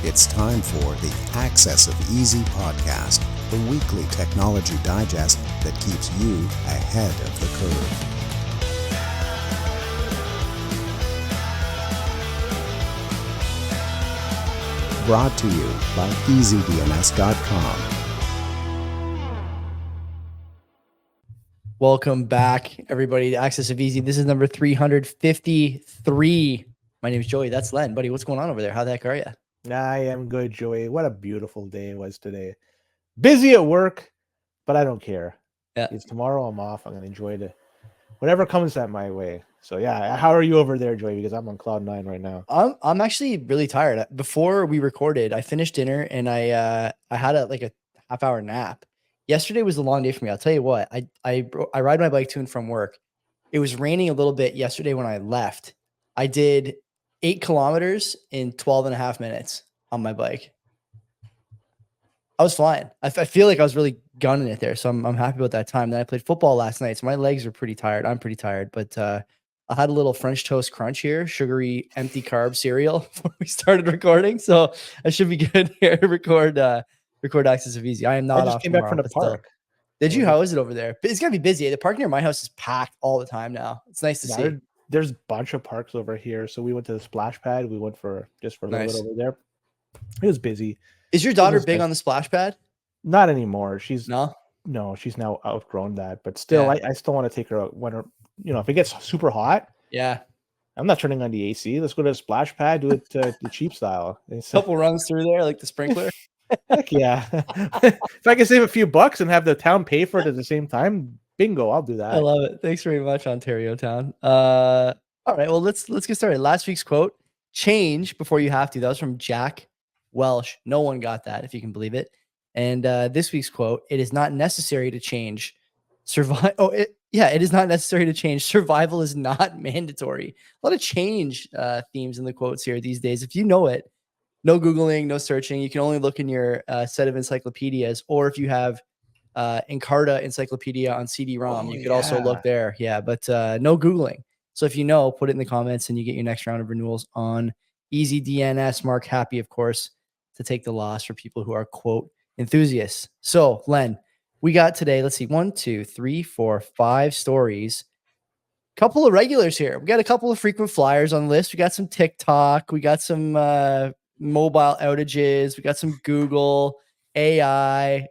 It's time for the Access of Easy podcast, the weekly technology digest that keeps you ahead of the curve. Brought to you by EasyDNS.com. Welcome back, everybody, to Access of Easy. This is number 353. My name is Joey. That's Len. Buddy, what's going on over there? How the heck are you? I am good, Joey. What a beautiful day it was today. Busy at work, but I don't care. Yeah. It's tomorrow. I'm off. I'm going to enjoy whatever comes at my way. So, yeah. How are you over there, Joey? Because I'm on cloud 9 right now. I'm actually really tired. Before we recorded, I finished dinner and I had a half-hour nap. Yesterday was a long day for me. I'll tell you what. I ride my bike to and from work. It was raining a little bit yesterday when I left. I did 8 kilometers in 12 and a half minutes on my bike. I was flying. I feel like I was really gunning it there. So I'm happy about that time. Then I played football last night. So my legs are pretty tired. I'm pretty tired, but I had a little French toast crunch here, sugary, empty carb cereal before we started recording. So I should be good here to record Access of Easy. I am not I just off came tomorrow, back from the park. Did you? How is it over there? It's going to be busy. The park near my house is packed all the time now. It's nice to see. There's a bunch of parks over here. So we went to the splash pad. We went for a little bit over there. It was busy. Is your daughter big on the splash pad? Not anymore. She's now outgrown that. But still, yeah. I still want to take her out when if it gets super hot. Yeah. I'm not turning on the AC. Let's go to a splash pad, do it the cheap style. A couple runs through there, like the sprinkler. Heck yeah. If I can save a few bucks and have the town pay for it at the same time, bingo, I'll do that. I love it. Thanks very much, Ontario Town. All right, well, let's get started. Last week's quote, change before you have to. That was from Jack Welsh. No one got that, if you can believe it. And this week's quote, it is not necessary to change. It is not necessary to change. Survival is not mandatory. A lot of change themes in the quotes here these days. If you know it, no Googling, no searching. You can only look in your set of encyclopedias, or if you have Encarta Encyclopedia on CD-ROM, you could also look there. Yeah, but no Googling. So if you know, put it in the comments and you get your next round of renewals on EasyDNS. Mark Happy, of course, to take the loss for people who are, quote, enthusiasts. So, Len, we got today, let's see, 1, 2, 3, 4, 5 stories. Couple of regulars here. We got a couple of frequent flyers on the list. We got some TikTok. We got some mobile outages. We got some Google AI.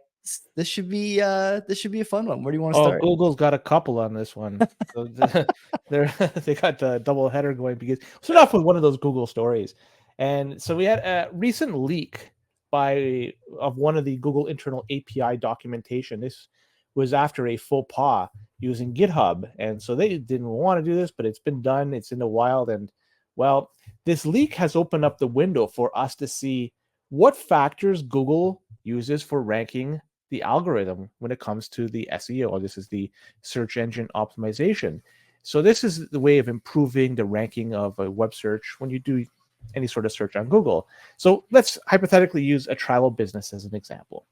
This should be a fun one. Where do you want to start? Google's got a couple on this one. So they got the double header going because start off with one of those Google stories. And so we had a recent leak of one of the Google internal API documentation. This was after a faux pas using GitHub. And so they didn't want to do this, but it's been done. It's in the wild. And well, this leak has opened up the window for us to see what factors Google uses for ranking the algorithm when it comes to the SEO. This is the search engine optimization. So this is the way of improving the ranking of a web search when you do any sort of search on Google. So let's hypothetically use a travel business as an example.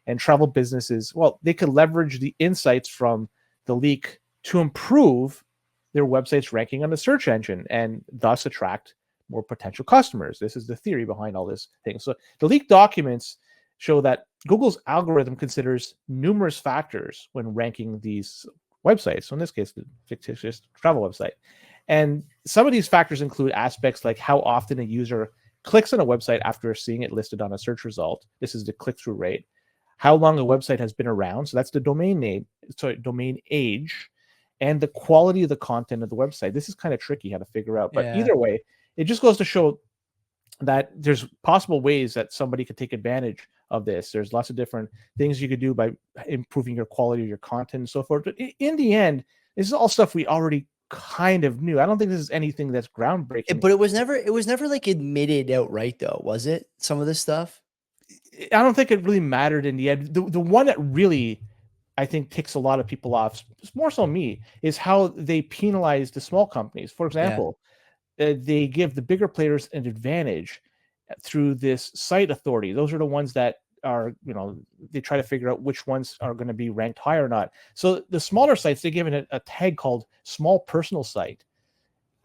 And travel businesses, well, they could leverage the insights from the leak to improve their website's ranking on the search engine and thus attract more potential customers. This is the theory behind all this thing. So the leaked documents show that Google's algorithm considers numerous factors when ranking these websites. So in this case, the fictitious travel website. And some of these factors include aspects like how often a user clicks on a website after seeing it listed on a search result. This is the click-through rate. How long a website has been around. So that's the domain age, and the quality of the content of the website. This is kind of tricky how to figure out. But either way, it just goes to show that there's possible ways that somebody could take advantage of this. There's lots of different things you could do by improving your quality of your content and so forth. But in the end, this is all stuff we already kind of knew. I don't think this is anything that's groundbreaking. But it was never like admitted outright, though, was it? Some of this stuff? I don't think it really mattered in the end. The one that really, I think, ticks a lot of people off, more so me, is how they penalize the small companies. For example, they give the bigger players an advantage through this site authority. Those are the ones that are, they try to figure out which ones are going to be ranked high or not. So the smaller sites, they give it a tag called small personal site.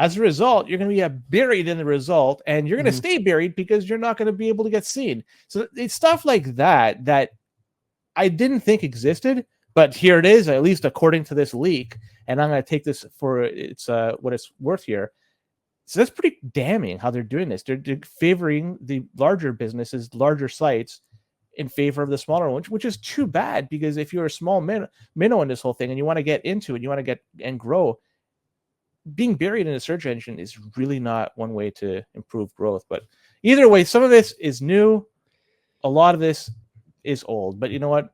As a result, you're going to be buried in the result, and you're going to stay buried because you're not going to be able to get seen. So it's stuff like that that I didn't think existed, but here it is, at least according to this leak. And I'm going to take this for its what it's worth here. So that's pretty damning how they're doing this. They're favoring the larger businesses, larger sites, in favor of the smaller ones, which is too bad, because if you're a small minnow in this whole thing and you want to get into it, you want to get and grow, being buried in a search engine is really not one way to improve growth. But either way, some of this is new. A lot of this is old. But you know what?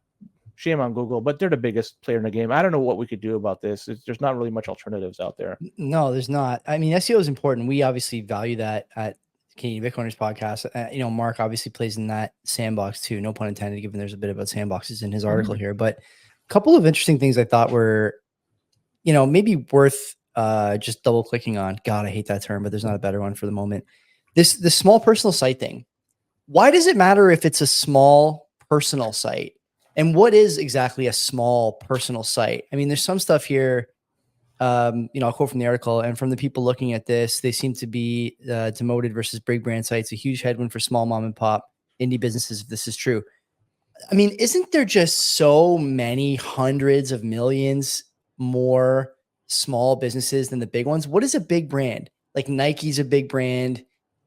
Shame on Google, but they're the biggest player in the game. I don't know what we could do about this. There's not really much alternatives out there. No, there's not. I mean, SEO is important. We obviously value that at Canadian Bitcoiners podcast. You know, Mark obviously plays in that sandbox too. No pun intended, given there's a bit about sandboxes in his article here. But a couple of interesting things I thought were, you know, maybe worth just double clicking on. God, I hate that term, but there's not a better one for the moment. This small personal site thing. Why does it matter if it's a small personal site? And what is exactly a small personal site? I mean, there's some stuff here. You know, I'll quote from the article, and from the people looking at this, they seem to be demoted versus big brand sites, a huge headwind for small mom and pop indie businesses, if this is true. I mean, isn't there just so many hundreds of millions more small businesses than the big ones? What is a big brand? Like Nike's a big brand,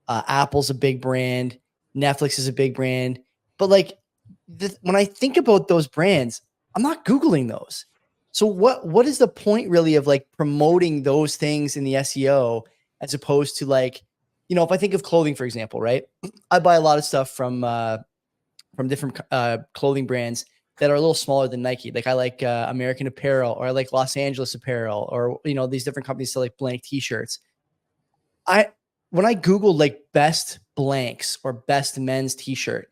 Apple's a big brand, Netflix is a big brand. But like when I think about those brands, I'm not Googling those. So what is the point really of like promoting those things in the SEO as opposed to like, you know, if I think of clothing, for example, right? I buy a lot of stuff from different clothing brands that are a little smaller than Nike. Like I like American Apparel, or I like Los Angeles Apparel, or, you know, these different companies sell like blank t-shirts. When I Googled like best blanks or best men's t-shirt,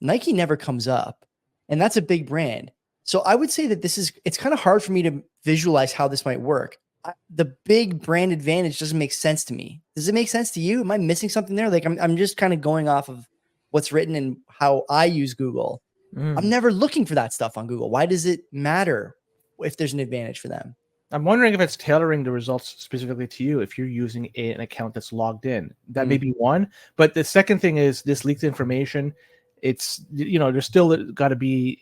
Nike never comes up, and that's a big brand. So I would say that it's kind of hard for me to visualize how this might work. The big brand advantage doesn't make sense to me. Does it make sense to you? Am I missing something there? Like I'm just kind of going off of what's written and how I use Google. I'm never looking for that stuff on Google. Why does it matter if there's an advantage for them? I'm wondering if it's tailoring the results specifically to you if you're using an account that's logged in. That may be one. But the second thing is this leaked information. It's, you know, there's still got to be,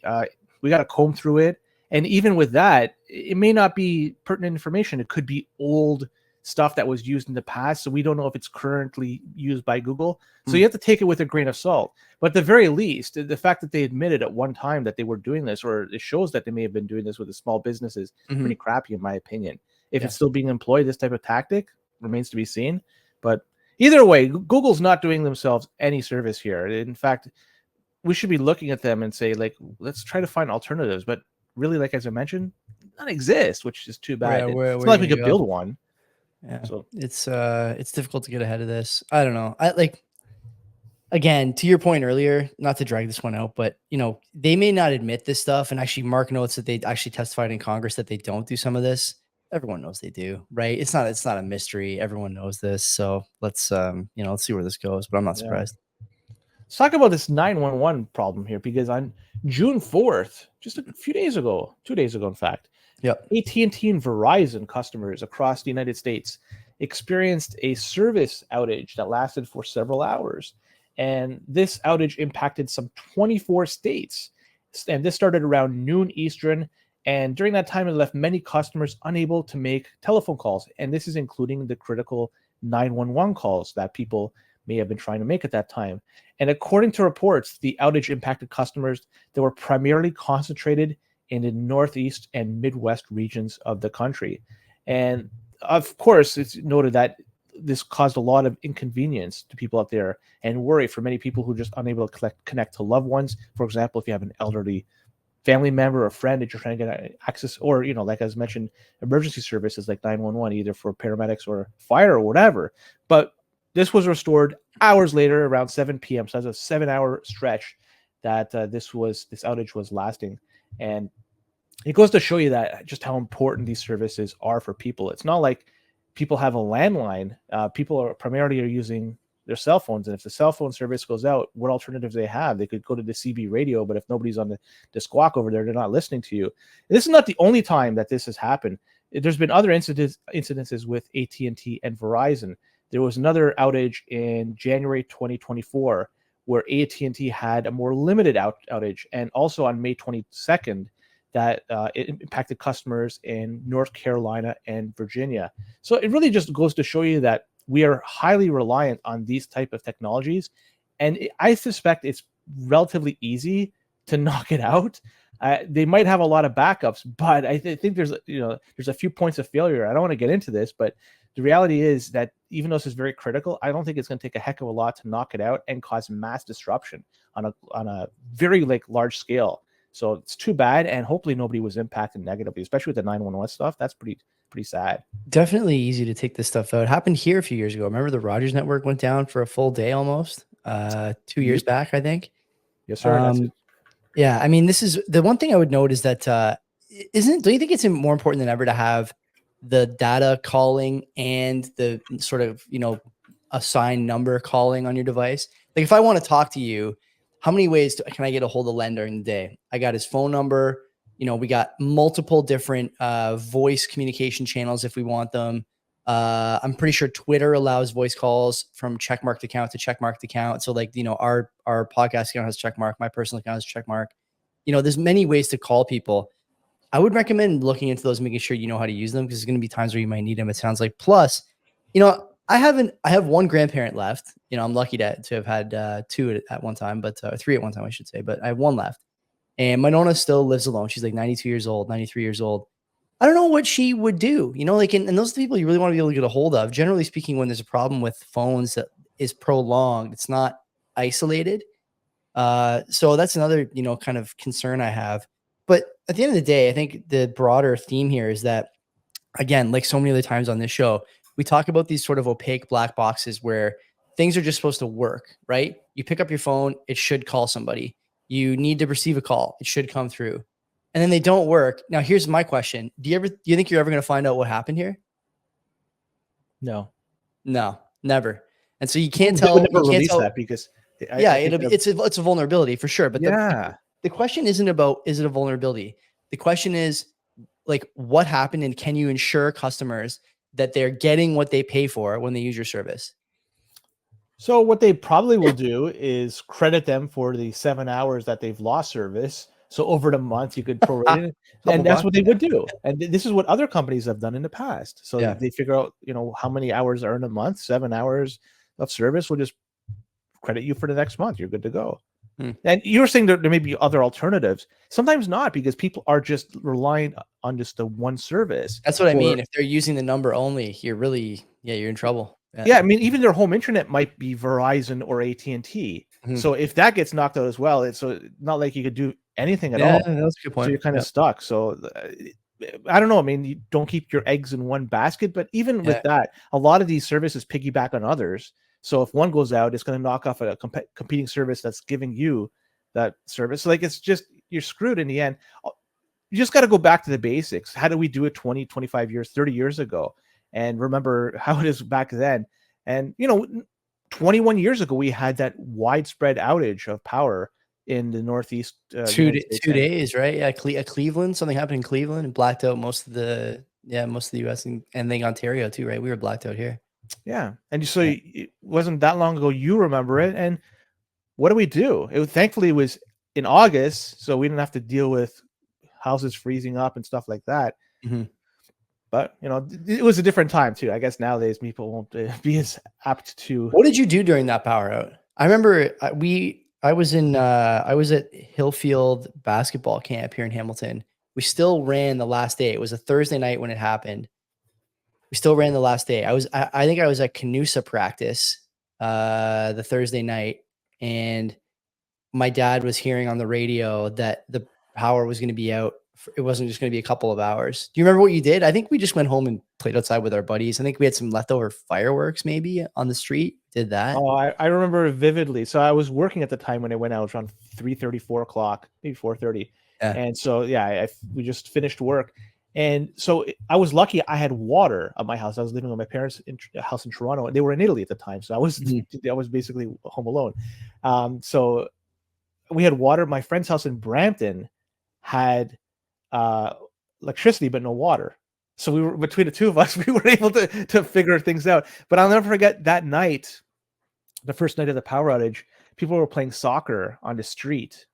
we got to comb through it. And even with that, it may not be pertinent information. It could be old stuff that was used in the past. So we don't know if it's currently used by Google. So you have to take it with a grain of salt. But at the very least, the fact that they admitted at one time that they were doing this, or it shows that they may have been doing this with the small businesses, pretty crappy in my opinion. If it's still being employed, this type of tactic remains to be seen. But either way, Google's not doing themselves any service here. In fact, we should be looking at them and say, like, let's try to find alternatives. But really, like as I mentioned, none exist, which is too bad. It's not like we could build one. Yeah. So it's difficult to get ahead of this. I don't know. Again, to your point earlier, not to drag this one out, but you know, they may not admit this stuff. And actually Mark notes that they actually testified in Congress that they don't do some of this. Everyone knows they do, right? It's not a mystery. Everyone knows this. So let's see where this goes, but I'm not surprised. Let's talk about this 911 problem here, because on June 4th, just a few days ago, 2 days ago, in fact, AT&T and Verizon customers across the United States experienced a service outage that lasted for several hours. And this outage impacted some 24 states. And this started around noon Eastern. And during that time, it left many customers unable to make telephone calls. And this is including the critical 911 calls that people may have been trying to make at that time. And according to reports, the outage impacted customers that were primarily concentrated in the Northeast and Midwest regions of the country. And of course, it's noted that this caused a lot of inconvenience to people out there and worry for many people who are just unable to connect to loved ones. For example, if you have an elderly family member or friend that you're trying to get access, or, you know, like as mentioned, emergency services like 911, either for paramedics or fire or whatever. But this was restored hours later, around 7 p.m. So that's a 7-hour stretch that this outage was lasting. And it goes to show you that just how important these services are for people. It's not like people have a landline. People are primarily using their cell phones. And if the cell phone service goes out, what alternatives they have? They could go to the CB radio, but if nobody's on the squawk over there, they're not listening to you. And this is not the only time that this has happened. there's been other incidences with AT&T and Verizon. There was another outage in January 2024 where AT&T had a more limited outage, and also on May 22nd that it impacted customers in North Carolina and Virginia. So it really just goes to show you that we are highly reliant on these type of technologies, and I suspect it's relatively easy to knock it out. They might have a lot of backups, but I think there's a few points of failure. I don't want to get into this, but the reality is that even though this is very critical, I don't think it's going to take a heck of a lot to knock it out and cause mass disruption on a very large scale. So it's too bad, and hopefully nobody was impacted negatively, especially with the 911 stuff. That's pretty sad. Definitely easy to take this stuff out. It happened here a few years ago. Remember the Rogers network went down for a full day almost 2 years back, I think. Yes, sir. Yeah, I mean, this is the one thing I would note is that don't you think it's more important than ever to have the data calling and the sort of, assigned number calling on your device? Like if I want to talk to you, how many ways can I get a hold of Len during the day? I got his phone number. We got multiple different voice communication channels if we want them. I'm pretty sure Twitter allows voice calls from checkmarked account to checkmarked account. So our podcast account has checkmark, my personal account has checkmark. There's many ways to call people. I would recommend looking into those, making sure you know how to use them, because there's going to be times where you might need them. It sounds like. Plus, I have one grandparent left. I'm lucky to have had two at one time, but three at one time, I should say. But I have one left, and my Nona still lives alone. She's like 92 years old, 93 years old. I don't know what she would do. And those are the people you really want to be able to get a hold of. Generally speaking, when there's a problem with phones that is prolonged, it's not isolated. So that's another, kind of concern I have. But at the end of the day, I think the broader theme here is that, again, like so many other times on this show, we talk about these sort of opaque black boxes where things are just supposed to work, right? You pick up your phone, it should call somebody. You need to receive a call, it should come through. And then they don't work. Now, here's my question. Do you think you're ever going to find out what happened here? No, never. And so you can't They tell. would never You can't release tell that because it's a vulnerability for sure. But yeah. the question isn't about, is it a vulnerability? The question is what happened, and can you ensure customers that they're getting what they pay for when they use your service? So what they probably will do is credit them for the 7 hours that they've lost service. So over the month, you could prorate it, and that's what they would do. And this is what other companies have done in the past. So they figure out, how many hours are in a month. 7 hours of service will just credit you for the next month. You're good to go. And you were saying there may be other alternatives. Sometimes not, because people are just relying on just the one service. That's what I mean. If they're using the number only, you're in trouble. Yeah, I mean, even their home internet might be Verizon or AT&T. So if that gets knocked out as well, it's not like you could do anything at all. That's a good point. So you're kind of stuck. So I don't know. I mean, you don't keep your eggs in one basket, but even with that, a lot of these services piggyback on others. So if one goes out, it's going to knock off a competing service that's giving you that service. So it's just, you're screwed in the end. You just got to go back to the basics. How did we do it 20, 25 years, 30 years ago? And remember how it is back then. And, 21 years ago, we had that widespread outage of power in the Northeast. 2 days, right? Yeah. Cleveland, something happened in Cleveland and blacked out most of the US and then Ontario too, right? We were blacked out here. Yeah. And so it wasn't that long ago. You remember it. And what do we do? Thankfully, it was in August, so we didn't have to deal with houses freezing up and stuff like that. But, it was a different time too. I guess nowadays people won't be as apt to. What did you do during that power out? I remember I was at Hillfield basketball camp here in Hamilton. We still ran the last day. It was a Thursday night when it happened. We still ran the last day. I think I was at Canusa practice the Thursday night, and my dad was hearing on the radio that the power was going to be out. It wasn't just going to be a couple of hours. Do you remember what you did? I think we just went home and played outside with our buddies. I think we had some leftover fireworks maybe on the street. Did that? Oh, I remember vividly. So I was working at the time when it went out around 3:30, 4 o'clock, maybe 4:30. And so, we just finished work. And so I was lucky I had water at my house. I was living with my parents' house in Toronto, and they were in Italy at the time. So I was basically home alone. So we had water. My friend's house in Brampton had electricity, but no water. So we were between the two of us, we were able to figure things out. But I'll never forget that night, the first night of the power outage, people were playing soccer on the street,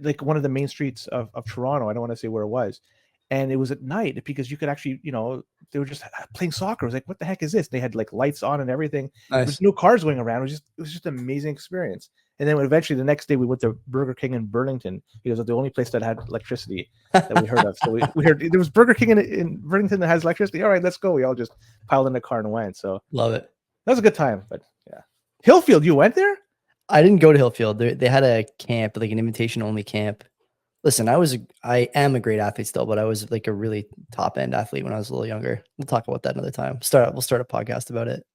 like one of the main streets of Toronto. I don't want to say where it was. And it was at night because you could actually, they were just playing soccer. I was like, what the heck is this? They had like lights on and everything. Nice. There's no cars going around. It was just an amazing experience. And then eventually the next day we went to Burger King in Burlington because it was the only place that had electricity that we heard of. So we heard there was Burger King in Burlington that has electricity. All right, let's go. We all just piled in the car and went. So Love it. that was a good time. But yeah, Hillfield, you went there? I didn't go to Hillfield. They had a camp, like an invitation only camp. Listen, I am a great athlete still, but I was like a really top end athlete when I was a little younger. We'll talk about that another time. We'll start a podcast about it.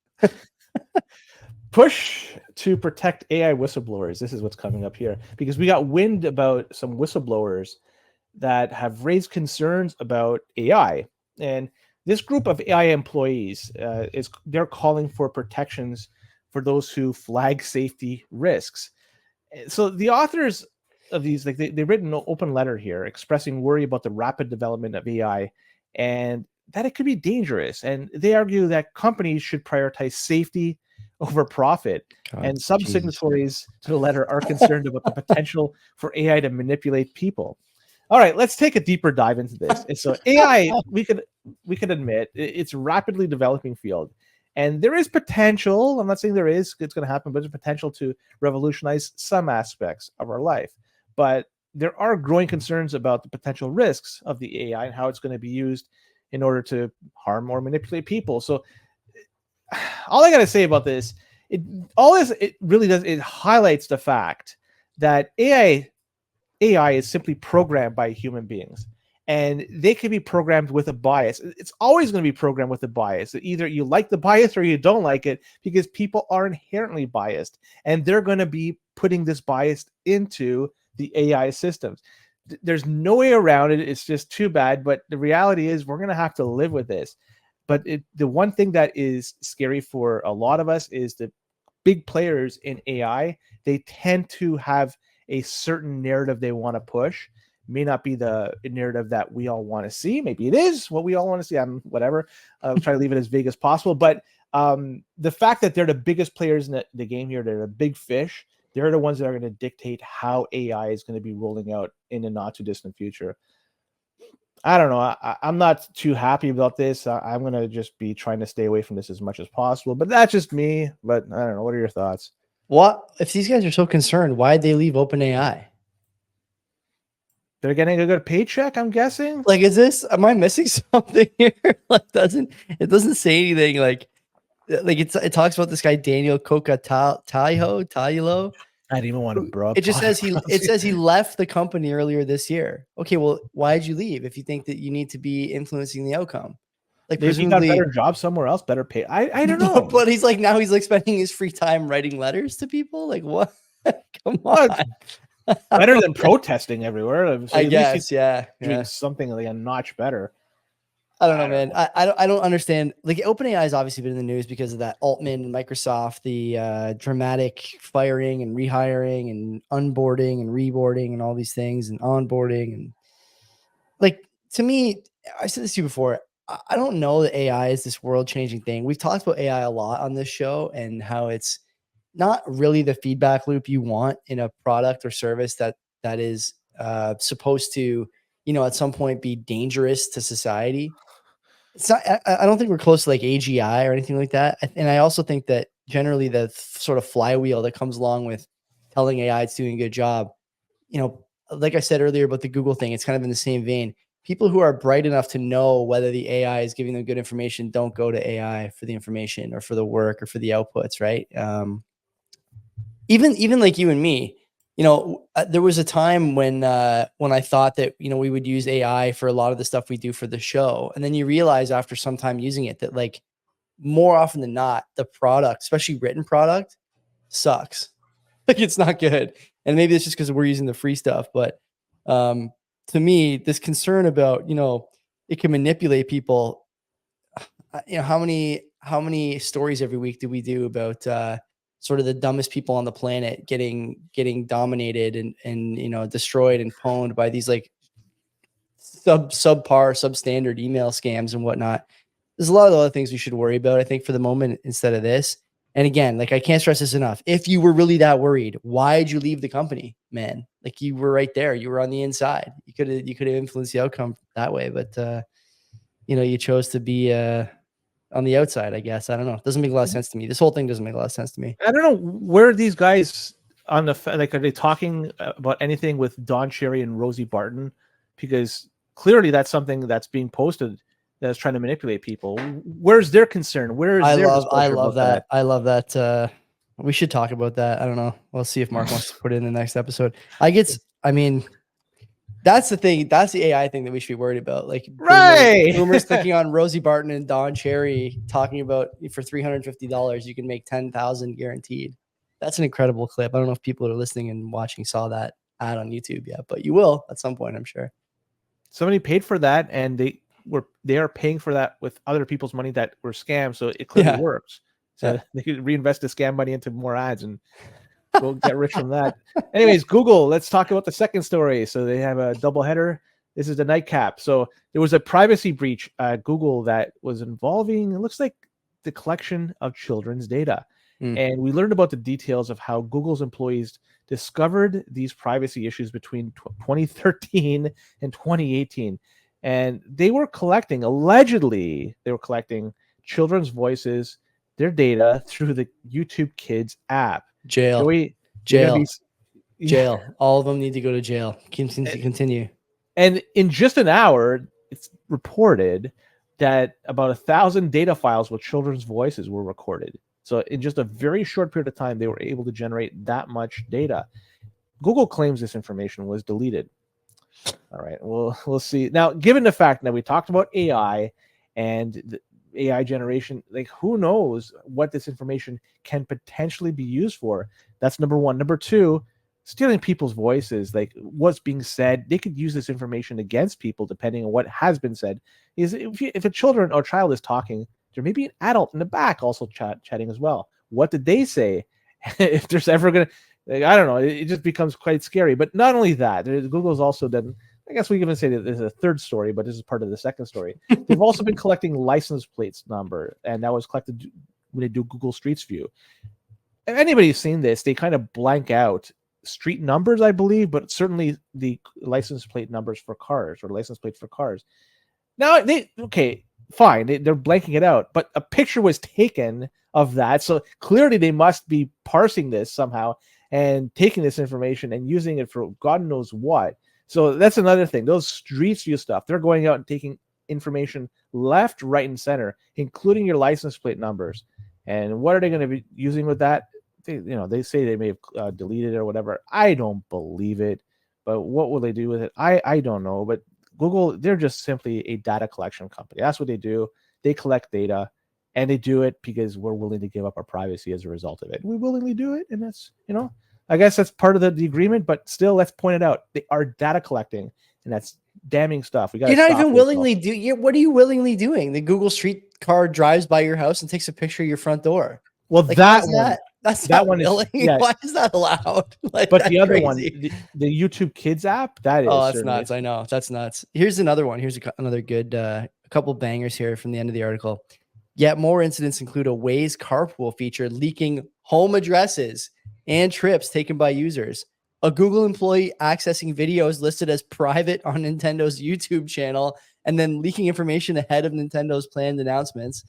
Push to protect AI whistleblowers. This is what's coming up here because we got wind about some whistleblowers that have raised concerns about AI. And this group of AI employees they're calling for protections for those who flag safety risks. So the authors of these, like they've written an open letter here expressing worry about the rapid development of AI and that it could be dangerous. And they argue that companies should prioritize safety over profit. God, and some Jesus. signatories to the letter are concerned about the potential for AI to manipulate people. All right, let's take a deeper dive into this. And so AI, we could admit it's a rapidly developing field. And there is potential, I'm not saying there is, it's going to happen, but there's potential to revolutionize some aspects of our life. But there are growing concerns about the potential risks of the AI and how it's going to be used in order to harm or manipulate people. So all I got to say about this, it really does, it highlights the fact that AI is simply programmed by human beings. And they can be programmed with a bias. It's always going to be programmed with a bias. Either you like the bias or you don't like it because people are inherently biased. And they're going to be putting this bias into the AI systems. There's no way around it. It's just too bad. But the reality is we're going to have to live with this. But the one thing that is scary for a lot of us is the big players in AI. They tend to have a certain narrative they want to push. May not be the narrative that we all want to see. Maybe it is what we all want to see. Whatever. I'll try to leave it as vague as possible. But the fact that they're the biggest players in the game here, they're the big fish. They're the ones that are going to dictate how AI is going to be rolling out in the not too distant future. I don't know. I'm not too happy about this. I'm going to just be trying to stay away from this as much as possible. But that's just me. But I don't know. What are your thoughts? What if these guys are so concerned? Why'd they leave OpenAI? They're getting a good paycheck, I'm guessing. Like, am I missing something here? Like, it doesn't say anything. Like it talks about this guy Daniel Tailo. I didn't even want to bro. It just says he left the company earlier this year. Okay, well, why did you leave if you think that you need to be influencing the outcome? Like, maybe he got a better job somewhere else, better pay. I don't know. But he's like spending his free time writing letters to people. Like, what? Come on. Better than protesting everywhere. So I guess, doing something like a notch better. I don't know, man. I don't understand. Like, OpenAI has obviously been in the news because of that Altman and Microsoft, the dramatic firing and rehiring and unboarding and reboarding and all these things and onboarding. And like, to me, I said this to you before, I don't know that AI is this world-changing thing. We've talked about AI a lot on this show and how it's not really the feedback loop you want in a product or service that is supposed to, at some point be dangerous to society. It's not, I don't think we're close to like AGI or anything like that. And I also think that generally the sort of flywheel that comes along with telling AI it's doing a good job, like I said earlier about the Google thing, it's kind of in the same vein. People who are bright enough to know whether the AI is giving them good information don't go to AI for the information or for the work or for the outputs, right? Even like you and me, there was a time when I thought that, we would use AI for a lot of the stuff we do for the show. And then you realize after some time using it that, like, more often than not, the product, especially written product, sucks. Like, it's not good. And maybe it's just because we're using the free stuff. But to me, this concern about, it can manipulate people. How many stories every week do we do about sort of the dumbest people on the planet getting dominated and destroyed and pwned by these like substandard email scams and whatnot. There's a lot of other things we should worry about, I think, for the moment instead of this. And again, like I can't stress this enough. If you were really that worried, why'd you leave the company, man? Like you were right there. You were on the inside. You could have influenced the outcome that way, but you chose to be on the outside, I guess. I don't know. It doesn't make a lot of sense to me. This whole thing doesn't make a lot of sense to me. I don't know where these guys on the like are they talking about anything with Don Cherry and Rosie Barton? Because clearly that's something that's being posted that's trying to manipulate people. Where's their concern? Where is I their love that. I love that. We should talk about that. I don't know. We'll see if Mark wants to put it in the next episode. I mean, that's the thing. That's the AI thing that we should be worried about. Like right. Boomers clicking on Rosie Barton and Don Cherry talking about for $350 you can make 10,000 guaranteed. That's an incredible clip. I don't know if people are listening and watching saw that ad on YouTube yet, but you will at some point, I'm sure. Somebody paid for that, and they are paying for that with other people's money that were scams. So it clearly works. So they could reinvest the scam money into more ads and we'll get rich from that. Anyways, Google, let's talk about the second story. So they have a double header. This is the nightcap. So there was a privacy breach at Google that was involving, it looks like, the collection of children's data. And we learned about the details of how Google's employees discovered these privacy issues between 2013 and 2018. And allegedly, they were collecting children's voices, their data through the YouTube Kids app. Jail. Joey, jail. All of them need to go to jail. Continue. And in just an hour, it's reported that about 1,000 data files with children's voices were recorded. So in just a very short period of time, they were able to generate that much data. Google claims this information was deleted. All right, we'll see. Now, given the fact that we talked about AI and the AI generation, like who knows what this information can potentially be used for? That's number one. Number two, stealing people's voices, like what's being said, they could use this information against people depending on what has been said. Is if a child is talking, there may be an adult in the back also chatting as well. What did they say? If there's ever going to, I don't know, it just becomes quite scary. But not only that, Google's also done, I guess we can even say that there's a third story, but this is part of the second story. They've also been collecting license plates number, and that was collected when they do Google Streets View. If anybody's seen this, they kind of blank out street numbers, I believe, but certainly the license plate numbers for cars or license plates for cars. Now, fine, they're blanking it out, but a picture was taken of that. So clearly they must be parsing this somehow and taking this information and using it for God knows what. So that's another thing. Those Streets View stuff, they're going out and taking information left, right, and center, including your license plate numbers. And what are they going to be using with that? They say they may have deleted it or whatever. I don't believe it, but what will they do with it? I don't know. But Google, they're just simply a data collection company. That's what they do. They collect data, and they do it because we're willing to give up our privacy as a result of it. We willingly do it, and that's, I guess that's part of the agreement, but still, let's point it out. They are data collecting, and that's damning stuff. You're not even willingly what are you willingly doing? The Google Street car drives by your house and takes a picture of your front door. Well, like, that's not willing. Why is that allowed? But the other one, the YouTube Kids app, that is. Oh, that's nuts. I know. That's nuts. Here's another one. Here's another good, a couple bangers here from the end of the article. Yet more incidents include a Waze carpool feature leaking home addresses and trips taken by users. A Google employee accessing videos listed as private on Nintendo's YouTube channel and then leaking information ahead of Nintendo's planned announcements.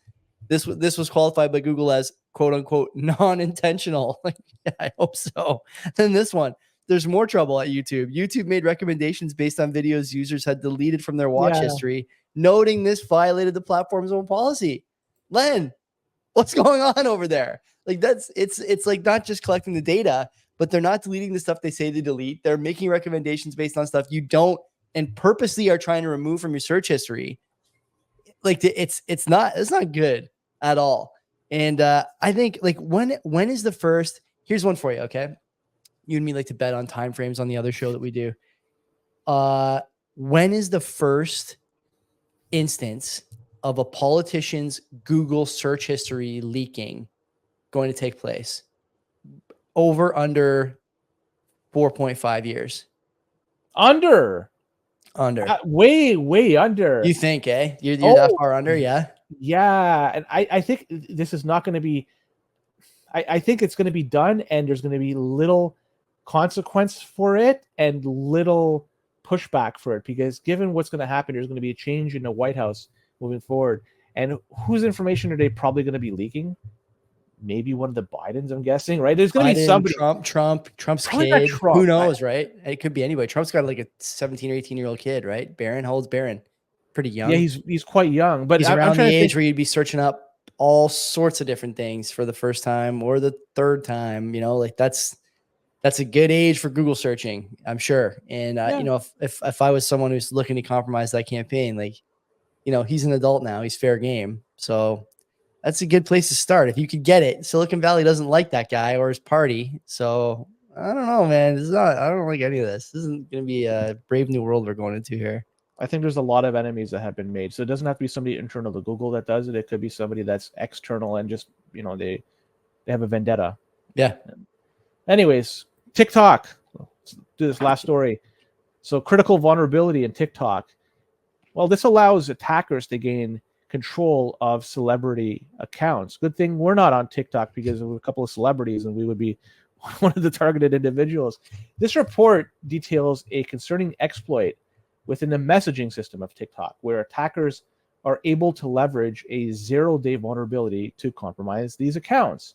This was qualified by Google as quote unquote non-intentional. Yeah, I hope so. Then this one, there's more trouble at YouTube. YouTube made recommendations based on videos users had deleted from their watch history, noting this violated the platform's own policy. Len, what's going on over there? Like it's like not just collecting the data, but they're not deleting the stuff they say they delete. They're making recommendations based on stuff you don't and purposely are trying to remove from your search history. Like it's not good at all. And I think like when is the first, here's one for you. Okay. You and me like to bet on time frames on the other show that we do. When is the first instance of a politician's Google search history leaking going to take place? Over under 4.5 years. Under. Under. Way under. You think, eh? You're that Oh, far under, yeah? yeah. And I think this is not going to be. I think it's going to be done, and there's going to be little consequence for it and little pushback for it, because given what's going to happen, there's going to be a change in the White House moving forward. And whose information are they probably going to be leaking? Maybe one of the Bidens, I'm guessing, right? There's going to be somebody. Trump's Probably not kid. Trump. Who knows, right? It could be anybody. Trump's got like a 17 or 18-year-old kid, right? Barron, how old's Barron? Pretty young. Yeah, he's quite young, but he's I'm around trying the to age think. where you'd be searching up all sorts of different things for the first time or the third time. You know, like that's a good age for Google searching, I'm sure. And you know, if I was someone who's looking to compromise that campaign, like, you know, he's an adult now, he's fair game. So that's a good place to start. If you could get it, Silicon Valley doesn't like that guy or his party. So I don't know, man. I don't like any of this. This isn't going to be a brave new world we're going into here. I think there's a lot of enemies that have been made. So it doesn't have to be somebody internal to Google that does it. It could be somebody that's external and just, you know, they have a vendetta. Yeah. Anyways, TikTok. Let's do this last story. So critical vulnerability in TikTok. Well, this allows attackers to gain control of celebrity accounts. Good thing we're not on TikTok because of a couple of celebrities and we would be one of the targeted individuals. This report details a concerning exploit within the messaging system of TikTok, where attackers are able to leverage a 0-day vulnerability to compromise these accounts.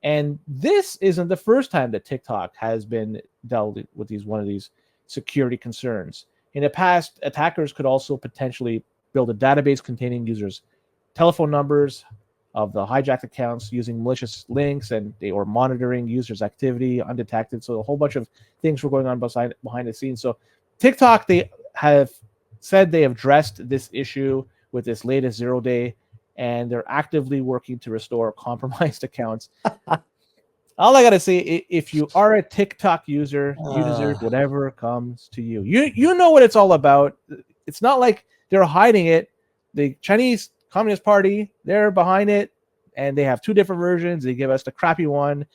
And this isn't the first time that TikTok has been dealt with one of these security concerns. In the past, attackers could also potentially build a database containing users' telephone numbers of the hijacked accounts using malicious links, and they were monitoring users' activity undetected. So a whole bunch of things were going on behind the scenes. So TikTok, they have said they have addressed this issue with this latest 0-day, and they're actively working to restore compromised accounts. All I got to say, if you are a TikTok user, you deserve whatever comes to you. You know what it's all about. It's not like they're hiding it. The Chinese Communist Party, they're behind it, and they have two different versions. They give us the crappy one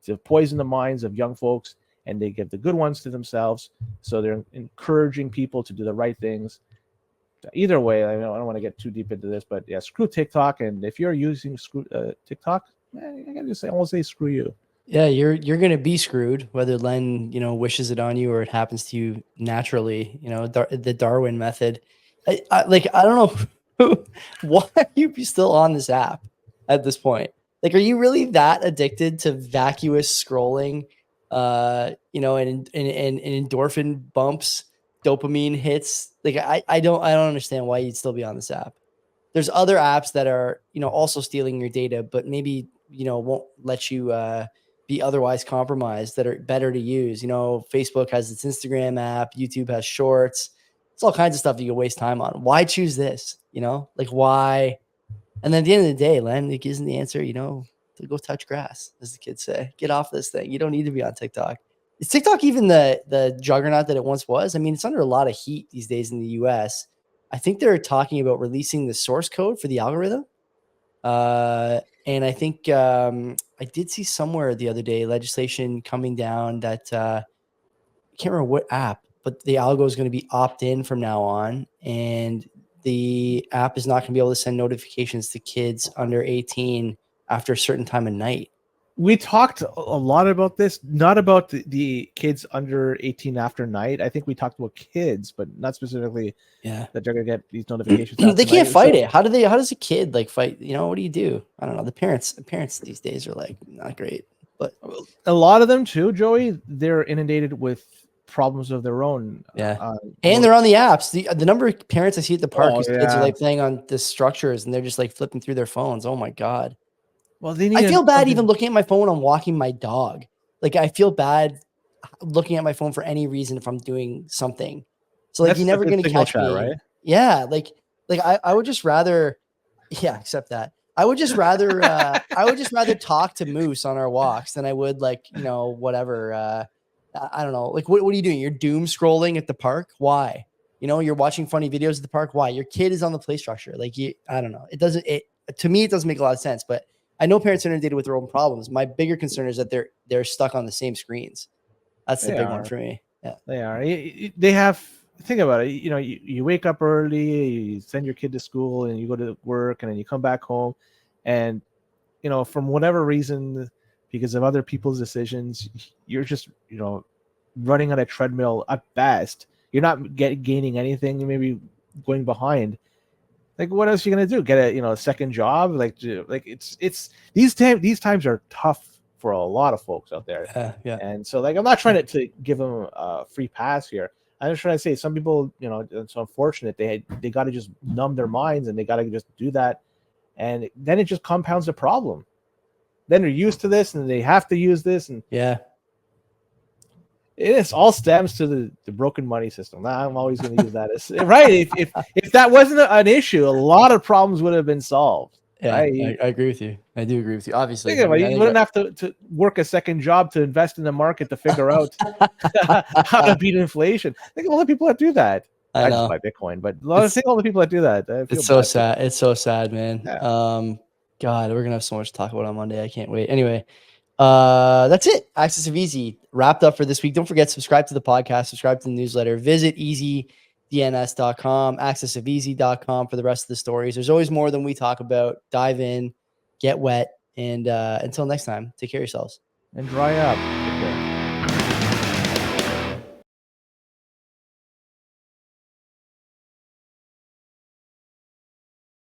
to poison the minds of young folks, and they give the good ones to themselves. So they're encouraging people to do the right things. Either way, I don't want to get too deep into this, but yeah, screw TikTok. And if you're using TikTok, I gotta just say, I won't say screw you. Yeah, you're gonna be screwed whether Len, you know, wishes it on you or it happens to you naturally. You know, the Darwin method. I don't know why are you still on this app at this point. Like, are you really that addicted to vacuous scrolling? You know, and endorphin bumps, dopamine hits. Like, I don't understand why you'd still be on this app. There's other apps that are, you know, also stealing your data, but maybe, you know, won't let you be otherwise compromised, that are better to use. You know, Facebook has its Instagram app, YouTube has Shorts. It's all kinds of stuff you can waste time on. Why choose this? You know, like, why? And then at the end of the day, Len, like, isn't the answer, you know, to go touch grass, as the kids say. Get off this thing. You don't need to be on TikTok. Is TikTok even the juggernaut that it once was? I mean, it's under a lot of heat these days in the US. I think they're talking about releasing the source code for the algorithm. And I think I did see somewhere the other day legislation coming down that I can't remember what app, but the algo is going to be opt-in from now on, and the app is not going to be able to send notifications to kids under 18 after a certain time of night. We talked a lot about this, not about the kids under 18 after night. I think we talked about kids, but not specifically that they're going to get these notifications. They can't fight it. How does a kid like fight? You know, what do you do? I don't know. The parents these days are like not great, but a lot of them too, Joey, they're inundated with problems of their own. And they're on the apps. The number of parents I see at the park whose kids are like playing on the structures and they're just like flipping through their phones. Oh my God. Well, I feel bad even looking at my phone when I'm walking my dog. Like, I feel bad looking at my phone for any reason if I'm doing something. So like, you're never going to catch me. Right? Yeah. Like I would just rather, except that I would just rather, talk to Moose on our walks than I would, like, you know, whatever. I don't know. Like, what are you doing? You're doom scrolling at the park. Why? You know, you're watching funny videos at the park. Why? Your kid is on the play structure. Like, I don't know. To me, it doesn't make a lot of sense, but I know parents are inundated with their own problems. My bigger concern is that they're stuck on the same screens. That's the big one for me. Yeah, they are. They have think about it. You wake up early, you send your kid to school, and you go to work, and then you come back home, and from whatever reason, because of other people's decisions, you're just running on a treadmill at best. You're not gaining anything. You may be going behind. Like, what else are you gonna do? Get a second job? Like it's these times are tough for a lot of folks out there. Yeah. And so, like, I'm not trying to give them a free pass here. I'm just trying to say some people, it's unfortunate they got to just numb their minds, and they got to just do that, and then it just compounds the problem. Then they're used to this, and they have to use this, and Yeah. it all stems to the broken money system. I'm always going to use that as right. If that wasn't an issue, a lot of problems would have been solved. Yeah, right? I agree with you. I do agree with you. Obviously, Think about it. You wouldn't have to work a second job to invest in the market to figure out how to beat inflation. Think of all the people that do that. I know. just buy Bitcoin, but think all the people that do that. It's so sad. It's so sad, man. Yeah. God, we're gonna have so much to talk about on Monday. I can't wait. Anyway, that's it. Access of Easy wrapped up for this week. Don't forget, subscribe to the podcast, subscribe to the newsletter, visit easydns.com, accessofeasy.com for the rest of the stories. There's always more than we talk about. Dive in, get wet, and until next time, take care of yourselves and dry up. Take care.